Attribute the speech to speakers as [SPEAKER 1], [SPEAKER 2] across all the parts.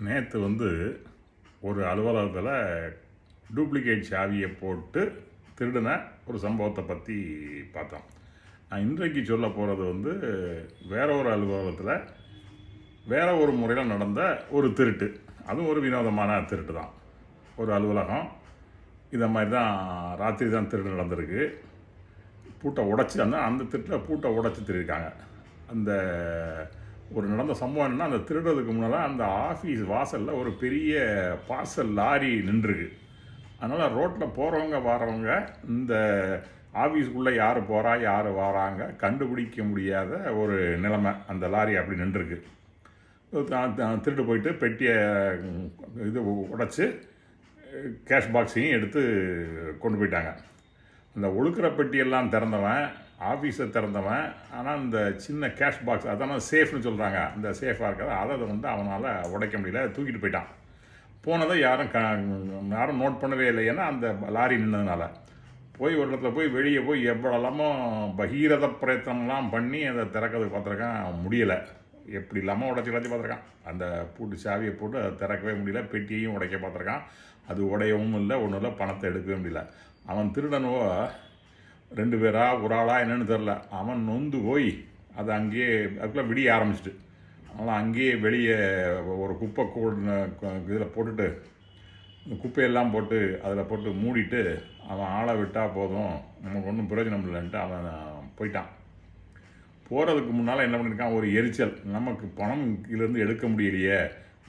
[SPEAKER 1] நேற்று ஒரு அலுவலகத்தில் டூப்ளிகேட் சாவியை போட்டு திருடின ஒரு சம்பவத்தை பற்றி பார்த்தோம். நான் இன்றைக்கு சொல்ல போகிறது வேற ஒரு அலுவலகத்தில் வேற ஒரு முறையில் நடந்த ஒரு திருட்டு. அதுவும் ஒரு வினோதமான திருட்டு தான். ஒரு அலுவலகம் இதை மாதிரி தான் ராத்திரி தான் திருடு நடந்திருக்கு. பூட்டை உடைச்சி அந்த திருட்டில் பூட்டை உடைச்சி திருடிருக்காங்க. அந்த ஒரு நடந்த சம்பவம் என்னென்னா, அந்த திருடுறதுக்கு முன்னால் அந்த ஆஃபீஸ் வாசலில் ஒரு பெரிய பார்சல் லாரி நின்றுருக்கு. அதனால் ரோட்டில் போகிறவங்க வரவங்க இந்த ஆஃபீஸுக்குள்ளே யார் போகிறா யார் வராங்க கண்டுபிடிக்க முடியாத ஒரு நிலைமை. அந்த லாரி அப்படி நின்றுருக்கு. திருட்டு போயிட்டு பெட்டியை உடைச்சி கேஷ் பாக்ஸையும் எடுத்து கொண்டு போயிட்டாங்க. அந்த ஒழுக்கிற பெட்டியெல்லாம் திறந்தவன், ஆஃபீஸை திறந்தவன், ஆனால் இந்த சின்ன கேஷ் பாக்ஸ் அதான் சேஃப்னு சொல்கிறாங்க, அந்த சேஃபாக இருக்கிறத அதை அவனால் உடைக்க முடியல, தூக்கிட்டு போயிட்டான். போனதை யாரும் நோட் பண்ணவே இல்லை. ஏன்னா அந்த லாரி நின்றதுனால போய் ஒரு இடத்துல போய் வெளியே போய் எவ்வளோலாமோ பகீரத பிரயத்தனம்லாம் பண்ணி அதை திறக்கிறதுக்கு பார்த்துருக்கான், முடியலை. எப்படி இல்லாமல் உடச்சி பார்த்துருக்கான். அந்த பூட்டு சாவியை போட்டு அதை திறக்கவே முடியல. பெட்டியையும் உடைக்க பார்த்துருக்கான், அது உடையவும் இல்லை, ஒன்றும் இல்லை, பணத்தை எடுக்கவே முடியல. அவன் திருடனவோ 2 பேரா ஒரு ஆளா என்னன்னு தெரில, அவன் நொந்து போய் அதை அங்கேயே அதுக்குள்ளே விடிய ஆரம்பிச்சிட்டு, அதனால் அங்கேயே வெளியே ஒரு குப்பை இதில் போட்டுட்டு குப்பையெல்லாம் போட்டு அதில் போட்டு மூடிட்டு அவன் ஆளை விட்டால் போதும், நமக்கு ஒன்றும் பிரயோஜனம் இல்லைன்ட்டு அவன் போயிட்டான். போகிறதுக்கு முன்னால் என்ன பண்ணியிருக்கான், ஒரு எரிச்சல், நமக்கு பணம் இதிலேருந்து எடுக்க முடியலையே,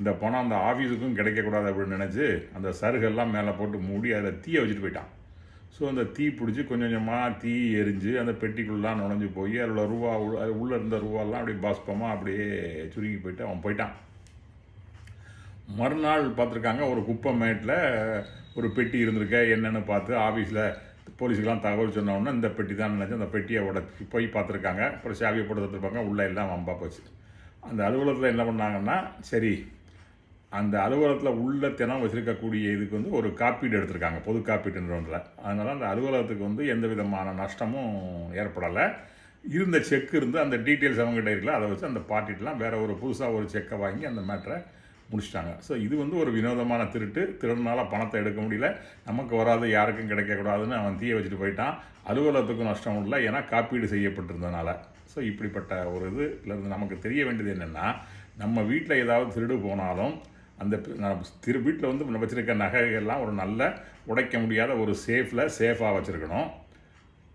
[SPEAKER 1] இந்த பணம் அந்த ஆஃபீஸுக்கும் கிடைக்கக்கூடாது அப்படின்னு நினச்சி அந்த சருகெல்லாம் மேலே போட்டு மூடி அதில் தீயை வச்சுட்டு போயிட்டான். ஸோ அந்த தீ பிடிச்சி கொஞ்சம் கொஞ்சமாக தீ எரிஞ்சு அந்த பெட்டிக்குள்ளெலாம் நுழைஞ்சு போய் அதில் உள்ளே இருந்த ரூபாலாம் அப்படியே பாஸ்பமாக அப்படியே சுருங்கி போயிட்டு அவன் போயிட்டான். மறுநாள் பார்த்துருக்காங்க, ஒரு குப்பை மேட்டில் ஒரு பெட்டி இருந்திருக்க என்னென்னு பார்த்து ஆஃபீஸில் போலீஸுக்கெலாம் தகவல் சொன்னோன்னா இந்த பெட்டி தான் நினச்சி அந்த பெட்டியை உடச்சி போய் பார்த்துருக்காங்க. அப்புறம் சாவியை போட்டு தத்துருப்பாங்க, உள்ளே எல்லாம் வம்பா போச்சு. அந்த அலுவலகத்தில் என்ன பண்ணாங்கன்னா, சரி அந்த அலுவலகத்தில் உள்ள தினம் வச்சுருக்கக்கூடிய இதுக்கு ஒரு காப்பீடு எடுத்திருக்காங்க, பொது காப்பீட்டுன்றதில். அதனால் அந்த அலுவலகத்துக்கு எந்த விதமான நஷ்டமும் ஏற்படலை. இருந்த செக் இருந்து அந்த டீட்டெயில்ஸ் அவங்ககிட்ட இருக்கல, அதை வச்சு அந்த பார்ட்டிட்டெலாம் வேறு ஒரு புதுசாக ஒரு செக்கை வாங்கி அந்த மேட்டரை முடிச்சிட்டாங்க. ஸோ இது ஒரு வினோதமான திருடுனால பணத்தை எடுக்க முடியல, நமக்கு வராது யாருக்கும் கிடைக்கக்கூடாதுன்னு அவன் தீயை வச்சுட்டு போயிட்டான். அலுவலகத்துக்கும் நஷ்டம் இல்லை, ஏன்னா காப்பீடு செய்யப்பட்டிருந்ததுனால. ஸோ இப்படிப்பட்ட ஒரு இதுலேருந்து நமக்கு தெரிய வேண்டியது என்னென்னா, நம்ம வீட்டில் ஏதாவது திருடு போனாலும் அந்த வீட்டில் நம்ம வச்சுருக்க நகைகள்லாம் ஒரு நல்ல உடைக்க முடியாத ஒரு சேஃபாக வச்சுருக்கணும்.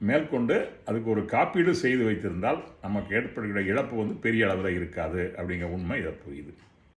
[SPEAKER 1] மேற்கொண்டு அதுக்கு ஒரு காப்பீடு செய்து வைத்திருந்தால் நமக்கு ஏற்படுகிற இழப்பு பெரிய அளவில் இருக்காது அப்படிங்கிற உண்மை இதை புரியுது.